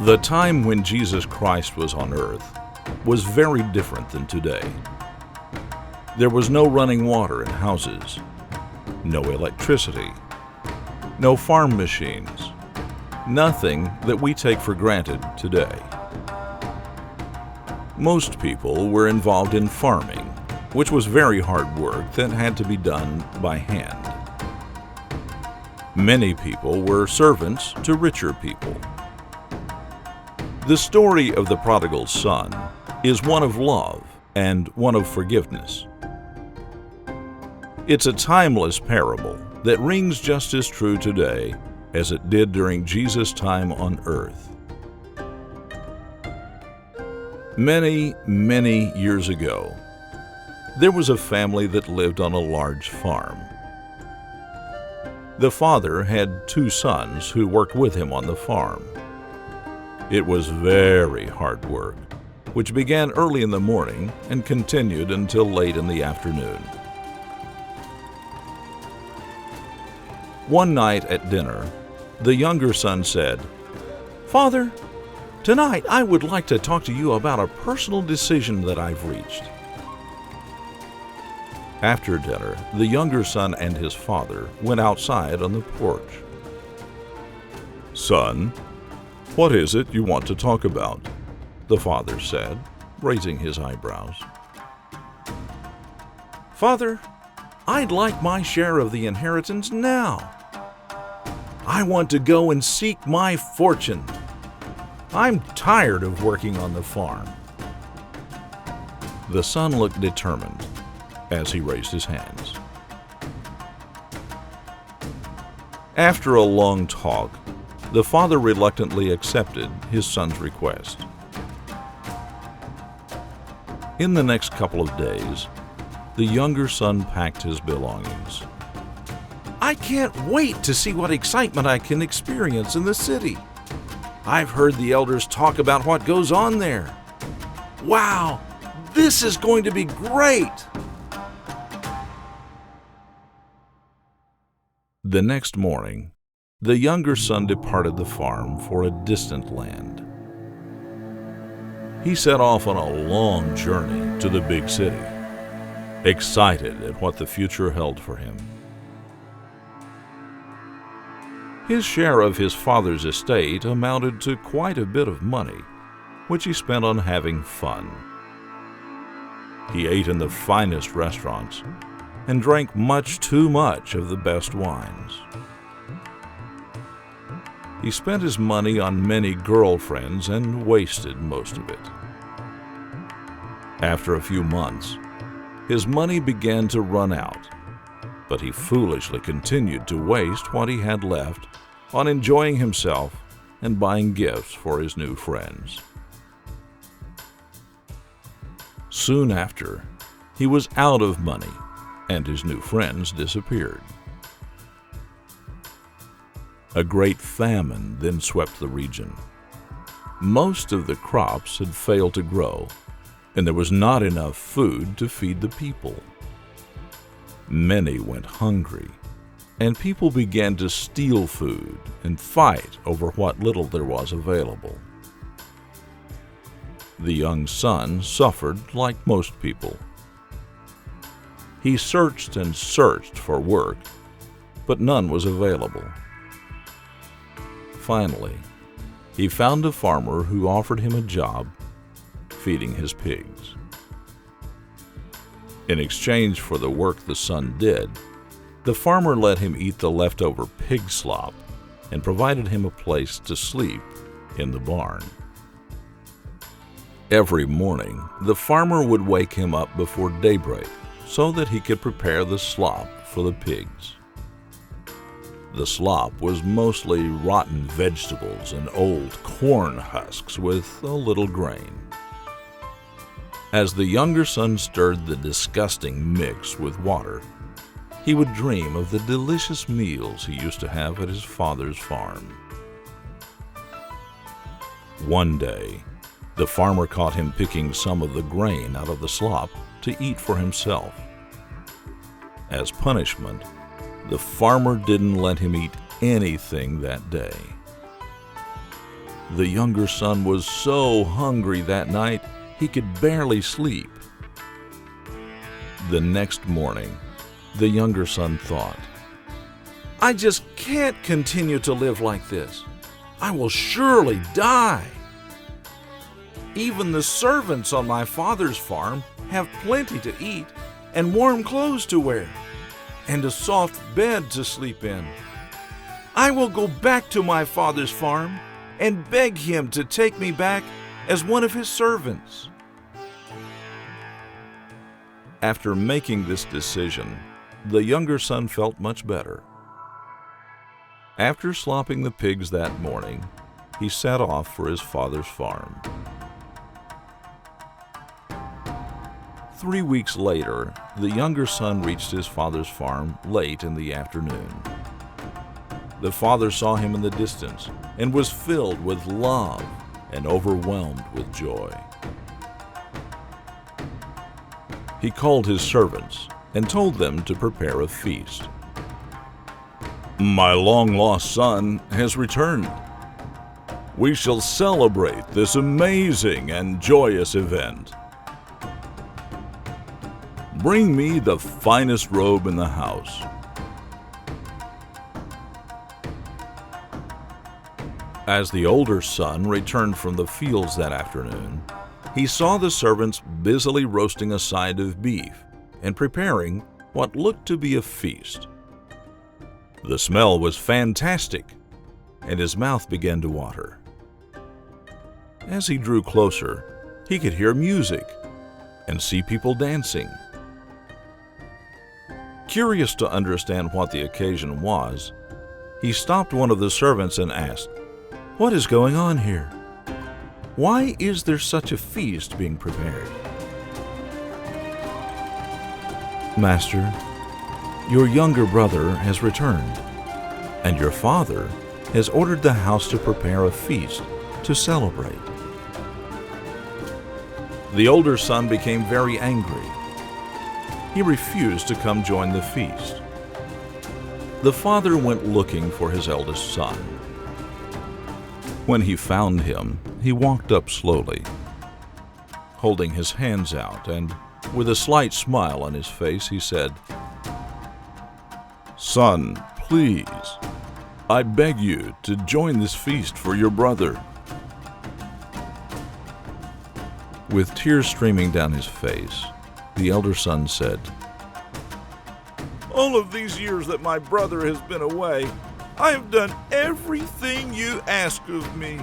The time when Jesus Christ was on earth was very different than today. There was no running water in houses, no electricity, no farm machines, nothing that we take for granted today. Most people were involved in farming, which was very hard work that had to be done by hand. Many people were servants to richer people. The story of the prodigal son is one of love and one of forgiveness. It's a timeless parable that rings just as true today as it did during Jesus' time on earth. Many, many years ago, there was a family that lived on a large farm. The father had 2 sons who worked with him on the farm. It was very hard work, which began early in the morning and continued until late in the afternoon. One night at dinner, the younger son said, "Father, tonight I would like to talk to you about a personal decision that I've reached." After dinner, the younger son and his father went outside on the porch. "Son, what is it you want to talk about?" the father said, raising his eyebrows. "Father, I'd like my share of the inheritance now. I want to go and seek my fortune. I'm tired of working on the farm." The son looked determined as he raised his hands. After a long talk, the father reluctantly accepted his son's request. In the next couple of days, the younger son packed his belongings. "I can't wait to see what excitement I can experience in the city. I've heard the elders talk about what goes on there. Wow, this is going to be great!" The next morning, the younger son departed the farm for a distant land. He set off on a long journey to the big city, excited at what the future held for him. His share of his father's estate amounted to quite a bit of money, which he spent on having fun. He ate in the finest restaurants and drank much too much of the best wines. He spent his money on many girlfriends and wasted most of it. After a few months, his money began to run out, but he foolishly continued to waste what he had left on enjoying himself and buying gifts for his new friends. Soon after, he was out of money, and his new friends disappeared. A great famine then swept the region. Most of the crops had failed to grow, and there was not enough food to feed the people. Many went hungry, and people began to steal food and fight over what little there was available. The young son suffered like most people. He searched and searched for work, but none was available. Finally, he found a farmer who offered him a job feeding his pigs. In exchange for the work the son did, the farmer let him eat the leftover pig slop and provided him a place to sleep in the barn. Every morning, the farmer would wake him up before daybreak so that he could prepare the slop for the pigs. The slop was mostly rotten vegetables and old corn husks with a little grain. As the younger son stirred the disgusting mix with water, he would dream of the delicious meals he used to have at his father's farm. One day, the farmer caught him picking some of the grain out of the slop to eat for himself. As punishment, the farmer didn't let him eat anything that day. The younger son was so hungry that night he could barely sleep. The next morning, the younger son thought, "I just can't continue to live like this. I will surely die. Even the servants on my father's farm have plenty to eat and warm clothes to wear and a soft bed to sleep in. I will go back to my father's farm and beg him to take me back as one of his servants." After making this decision, the younger son felt much better. After slopping the pigs that morning, he set off for his father's farm. 3 weeks later, the younger son reached his father's farm late in the afternoon. The father saw him in the distance and was filled with love and overwhelmed with joy. He called his servants and told them to prepare a feast. "My long-lost son has returned. We shall celebrate this amazing and joyous event. Bring me the finest robe in the house." As the older son returned from the fields that afternoon, he saw the servants busily roasting a side of beef and preparing what looked to be a feast. The smell was fantastic, and his mouth began to water. As he drew closer, he could hear music and see people dancing. Curious to understand what the occasion was, he stopped one of the servants and asked, "What is going on here? Why is there such a feast being prepared?" "Master, your younger brother has returned, and your father has ordered the house to prepare a feast to celebrate." The older son became very angry. He refused to come join the feast. The father went looking for his eldest son. When he found him, he walked up slowly, holding his hands out, and with a slight smile on his face, he said, "Son, please, I beg you to join this feast for your brother." With tears streaming down his face, the elder son said, "All of these years that my brother has been away, I have done everything you asked of me.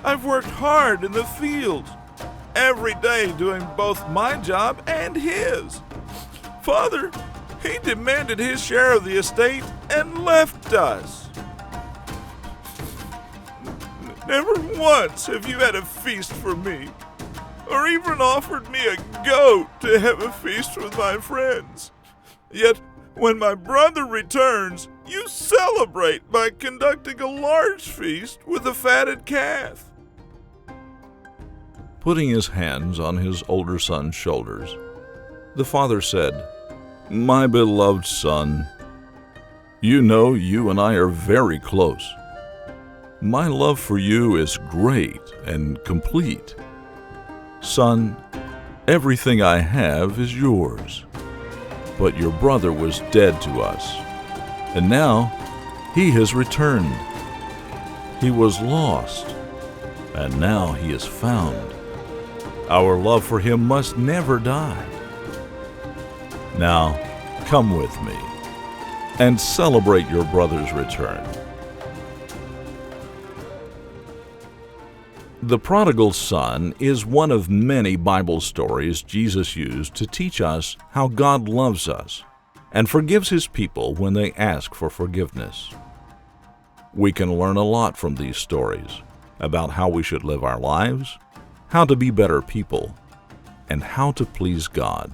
I've worked hard in the fields, every day doing both my job and his. Father, he demanded his share of the estate and left us. Never once have you had a feast for me, or even offered me a goat to have a feast with my friends. Yet, when my brother returns, you celebrate by conducting a large feast with a fatted calf." Putting his hands on his older son's shoulders, the father said, "My beloved son, you know you and I are very close. My love for you is great and complete. Son, everything I have is yours. But your brother was dead to us, and now he has returned. He was lost, and now he is found. Our love for him must never die. Now, come with me and celebrate your brother's return." The prodigal son is one of many Bible stories Jesus used to teach us how God loves us and forgives His people when they ask for forgiveness. We can learn a lot from these stories about how we should live our lives, how to be better people, and how to please God.